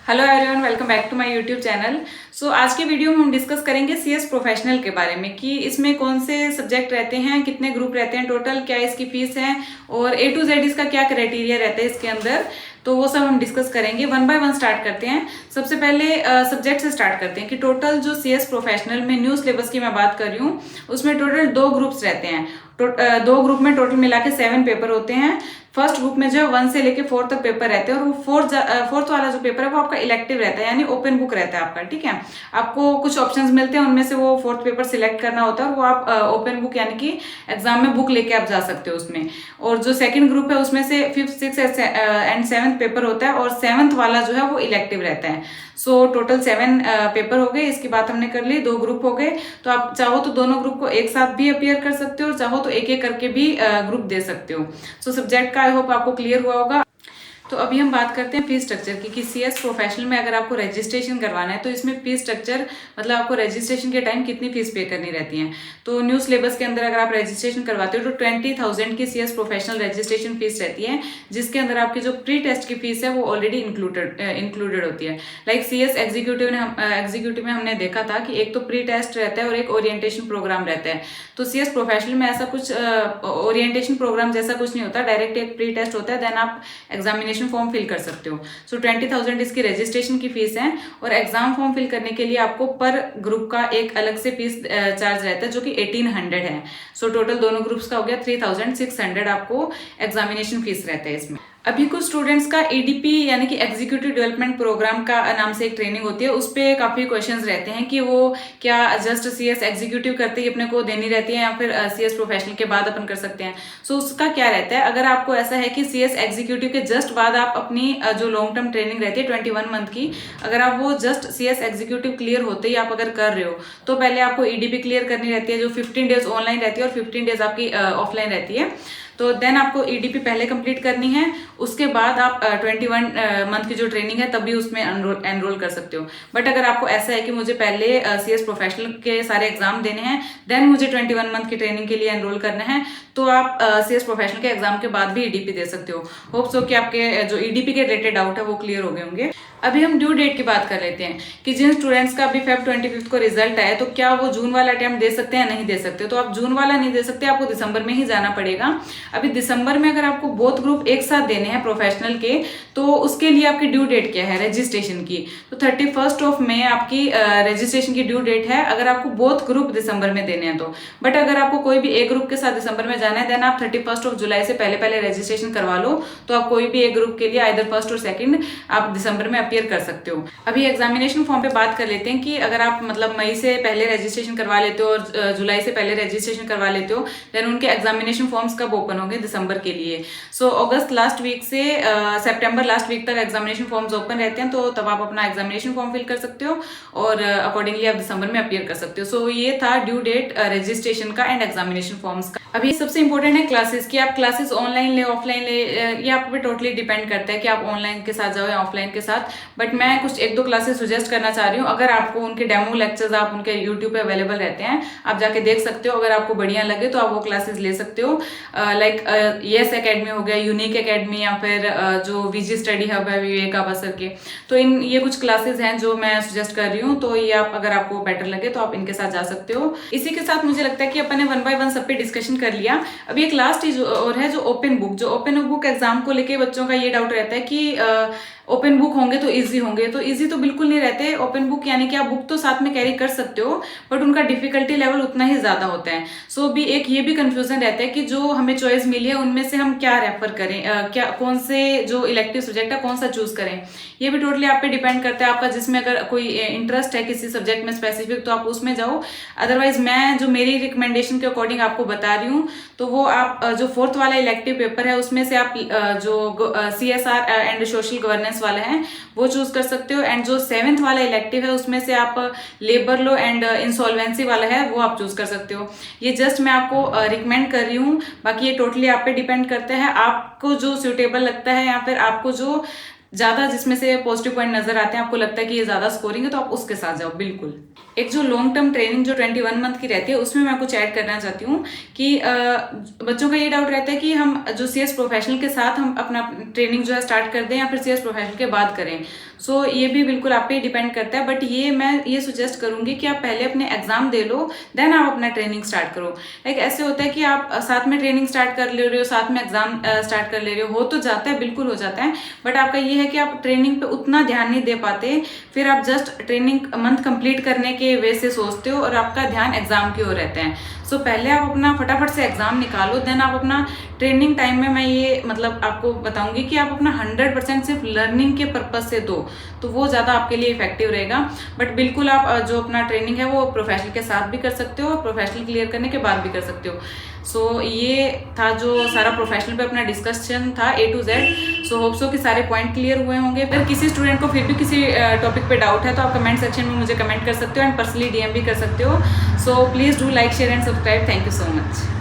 Hello everyone, welcome back to my YouTube channel. So आज के video में हम डिस्कस करेंगे सीएस प्रोफेशनल के बारे में कि इसमें कौन से सब्जेक्ट रहते हैं, कितने ग्रुप रहते हैं टोटल, क्या इसकी फीस है और ए टू जेड इसका क्या क्राइटेरिया रहता है इसके अंदर। तो वो सब हम डिस्कस करेंगे। वन बाय वन स्टार्ट करते हैं। सबसे पहले सब्जेक्ट से स्टार्ट करते हैं कि टोटल जो सीएस प्रोफेशनल में न्यू सिलेबस की मैं बात कर रही हूँ उसमें टोटल 2 ग्रुप्स रहते हैं। दो ग्रुप में टोटल मिला के 7 पेपर होते हैं। फर्स्ट ग्रुप में जो है 1 से लेके 4 तक पेपर रहते हैं और वो फोर्थ वाला जो पेपर है वो आपका इलेक्टिव रहता है, यानी ओपन बुक रहता है आपका। ठीक है, आपको कुछ ऑप्शंस मिलते हैं, उनमें से वो फोर्थ पेपर सिलेक्ट करना होता है और वो आप ओपन बुक यानी कि एग्जाम में बुक लेके आप जा सकते हो उसमें। और जो सेकंड ग्रुप है उसमें से 5th 6th and 7th paper होता है और 7th वाला जो है वो इलेक्टिव रहता है। सो टोटल 7 पेपर हो गए। इसकी बात हमने कर ली, 2 ग्रुप हो गए। तो आप चाहो तो दोनों ग्रुप को एक साथ भी अपीयर कर सकते हो और चाहो तो एक एक करके भी ग्रुप दे सकते हो। सो सब्जेक्ट का आई होप आपको क्लियर हुआ होगा। तो अभी हम बात करते हैं फीस स्ट्रक्चर की कि सीएस प्रोफेशनल में अगर आपको रजिस्ट्रेशन करवाना है तो इसमें फीस स्ट्रक्चर मतलब आपको रजिस्ट्रेशन के टाइम कितनी फीस पे करनी रहती है। तो न्यू सिलेबस के अंदर अगर आप रजिस्ट्रेशन करवाते हो तो 20,000 की सीएस प्रोफेशनल रजिस्ट्रेशन फीस रहती है, जिसके अंदर आपकी जो प्री टेस्ट की फीस है वो ऑलरेडी इंक्लूडेड होती है। लाइक सीएस एग्जीक्यूटिव में हमने देखा था कि एक तो प्री टेस्ट रहता है और एक ओरिएंटेशन प्रोग्राम रहता है। तो सीएस प्रोफेशनल में ऐसा कुछ ओरिएंटेशन प्रोग्राम जैसा कुछ नहीं होता, डायरेक्ट एक प्री टेस्ट होता है, देन आप एग्जामिनेशन फॉर्म फिल कर सकते हो। सो 20,000 इसकी रजिस्ट्रेशन की फीस है और एग्जाम फॉर्म फिल करने के लिए आपको पर ग्रुप का एक अलग से फीस चार्ज रहता है जो कि 1800 है। सो टोटल दोनों ग्रुप्स का हो गया 3600 आपको एग्जामिनेशन फीस रहता है इसमें। अभी कुछ स्टूडेंट्स का एडीपी यानी कि एग्जीक्यूटिव डेवलपमेंट प्रोग्राम का नाम से एक ट्रेनिंग होती है, उस पर काफी क्वेश्चंस रहते हैं कि वो क्या जस्ट सीएस एग्जीक्यूटिव करते ही अपने को देनी रहती है या फिर सीएस प्रोफेशनल के बाद अपन कर सकते हैं। सो उसका क्या रहता है, अगर आपको ऐसा है कि सीएस एग्जीक्यूटिव के जस्ट बाद आप अपनी जो लॉन्ग टर्म ट्रेनिंग रहती है 21 मंथ की, अगर आप वो जस्ट सीएस एग्जीक्यूटिव क्लियर होते ही आप अगर कर रहे हो तो पहले आपको ईडीपी क्लियर करनी रहती है जो 15 डेज ऑनलाइन रहती है और 15 डेज आपकी ऑफलाइन रहती है। तो देन आपको ईडीपी पहले कंप्लीट करनी है, उसके बाद आप 21 मंथ की जो ट्रेनिंग है तभी उसमें एनरोल कर सकते हो। बट अगर आपको ऐसा है कि मुझे पहले सीएस प्रोफेशनल के सारे एग्जाम देने हैं देन मुझे 21 मंथ की ट्रेनिंग के लिए एनरोल करना है तो आप सीएस प्रोफेशनल के एग्जाम के बाद भी ईडीपी दे सकते हो। होप सो कि आपके जो ईडीपी के रिलेटेड डाउट है वो क्लियर हो गए होंगे। अभी हम ड्यू डेट की बात कर लेते हैं कि जिन स्टूडेंट्स का अभी Feb 25 को रिजल्ट आया तो क्या वो जून वाला अटेम्प्ट दे सकते हैं या नहीं दे सकते। तो आप जून वाला नहीं दे सकते, आपको दिसंबर में ही जाना पड़ेगा। अभी दिसंबर में अगर आपको बोथ ग्रुप एक साथ देने हैं प्रोफेशनल के तो उसके लिए आपकी ड्यू डेट क्या है रजिस्ट्रेशन की, तो 31 ऑफ मई आपकी रजिस्ट्रेशन की ड्यू डेट है अगर आपको बोथ ग्रुप दिसंबर में देने हैं तो। बट अगर आपको कोई भी एक ग्रुप के साथ दिसंबर में जाना है देन आप 31 ऑफ जुलाई से पहले पहले रजिस्ट्रेशन करवा लो, तो आप कोई भी एक ग्रुप के लिए आइदर फर्स्ट और सेकंड आप दिसंबर में अपीयर कर सकते हो। अभी एग्जामिनेशन फॉर्म पे बात कर लेते हैं कि अगर आप मतलब मई से पहले रजिस्ट्रेशन करवा लेते हो और जुलाई से पहले रजिस्ट्रेशन करवा लेते हो देन उनके एग्जामिनेशन फॉर्म्स कब ओपन होंगे दिसंबर के लिए। सो अगस्त लास्ट वीक से सितंबर लास्ट वीक तक एग्जामिनेशन फॉर्म्स ओपन रहते हैं, तो तब आप अपना एग्जामिनेशन फॉर्म फिल कर सकते हो और अकॉर्डिंगली आप दिसंबर में अपीयर कर सकते हो। सो ये था ड्यू डेट रजिस्ट्रेशन का एंड एग्जामिनेशन फॉर्म्स का। अभी सबसे इंपॉर्टेंट है क्लासेस की, आप क्लासेस ऑनलाइन ले ऑफलाइन ले, ये आप पे टोटली डिपेंड करता है कि आप ऑनलाइन के साथ जाओ या ऑफलाइन के साथ। बट मैं कुछ 1-2 क्लासेस सजेस्ट करना चाह रही हूँ। अगर आपको उनके डेमो लेक्चर्स आप उनके यूट्यूब पे अवेलेबल रहते हैं, आप जाके देख सकते हो। अगर आपको बढ़िया लगे तो आप वो क्लासेस ले सकते हो। लाइक येस एकेडमी हो गया, यूनिक एकेडमी या फिर जो वीजी स्टडी हब है विवेक सर के, तो ये कुछ क्लासेस हैं जो मैं सजेस्ट कर रही हूँ। तो ये आप अगर आपको बेटर लगे तो आप इनके साथ जा सकते हो। इसी के साथ मुझे लगता है कि अपन ने 1 बाय 1 सब पे डिस्कशन कर लिया। अभी एक लास्ट चीज और है जो ओपन बुक एग्जाम को लेके बच्चों का ये डाउट रहता है कि ओपन बुक होंगे तो इजी होंगे, तो इजी तो बिल्कुल नहीं रहते। ओपन बुक यानी कि आप बुक तो साथ में कैरी कर सकते हो बट उनका डिफिकल्टी लेवल उतना ही ज्यादा होता है। सो भी एक ये भी कंफ्यूजन रहता है कि जो हमें चॉइस मिली है उनमें से हम क्या रेफर करें, क्या कौन से जो इलेक्टिव सब्जेक्ट है कौन सा चूज करें। ये भी टोटली आप पे डिपेंड करता है आपका, जिसमें अगर कोई इंटरेस्ट है किसी सब्जेक्ट में स्पेसिफिक तो आप उसमें जाओ। अदरवाइज मैं जो मेरी रिकमेंडेशन के अकॉर्डिंग आपको बता रही हूँ तो वो आप जो 4th वाला इलेक्टिव पेपर है उसमें से आप जो CSR एंड सोशल गवर्नेंस वाला है वो चूज कर सकते हो, एंड जो 7th वाला इलेक्टिव है उसमें से आप लेबर लॉ एंड इंसॉल्वेंसी वाला है वो आप चूज कर सकते हो। ये जस्ट मैं आपको रिकमेंड कर रही हूँ, बाकी ये टोटली आप पे डिपेंड करता है आपको जो सूटेबल लगता है या फिर आपको जो ज्यादा जिसमें से पॉजिटिव पॉइंट नजर आते हैं, आपको लगता है कि ये ज्यादा स्कोरिंग है तो आप उसके साथ जाओ बिल्कुल। एक जो लॉन्ग टर्म ट्रेनिंग जो 21 मंथ की रहती है उसमें मैं कुछ ऐड करना चाहती हूँ कि बच्चों का ये डाउट रहता है कि हम जो सीएस प्रोफेशनल के साथ हम अपना ट्रेनिंग जो है स्टार्ट कर दें या फिर सीएस प्रोफेशनल के बाद करें। सो ये भी बिल्कुल आप पे ही डिपेंड करता है, बट ये मैं ये सजेस्ट करूंगी कि आप पहले अपने एग्जाम दे लो, देन आप अपना ट्रेनिंग स्टार्ट करो। लाइक ऐसे होता है कि आप साथ में ट्रेनिंग स्टार्ट कर ले रहे हो, साथ में एग्जाम स्टार्ट कर ले रहे हो तो जाता है, बिल्कुल हो जाता है, बट आपका ये है कि आप ट्रेनिंग पे उतना ध्यान नहीं दे पाते, फिर आप जस्ट ट्रेनिंग मंथ कंप्लीट करने के वे से सोचते हो और आपका ध्यान एग्जाम की ओर रहता है। सो पहले आप अपना फटाफट से एग्जाम निकालो, देन आप अपना ट्रेनिंग टाइम में मैं ये मतलब आपको बताऊंगी कि आप अपना 100% सिर्फ लर्निंग के पर्पज से दो, तो वो ज़्यादा आपके लिए इफेक्टिव रहेगा। बट बिल्कुल आप जो अपना ट्रेनिंग है वो प्रोफेशनल के साथ भी कर सकते हो, प्रोफेशनल क्लियर करने के बाद भी कर सकते हो। सो ये था जो सारा प्रोफेशनल पे अपना डिस्कशन था A to Z। So hope so कि सारे पॉइंट क्लियर हुए होंगे। अगर किसी स्टूडेंट को फिर भी किसी टॉपिक पे डाउट है तो आप कमेंट सेक्शन में मुझे कमेंट कर सकते हो एंड पर्सनली DM भी कर सकते हो। So please do like share and subscribe. Thank you so much.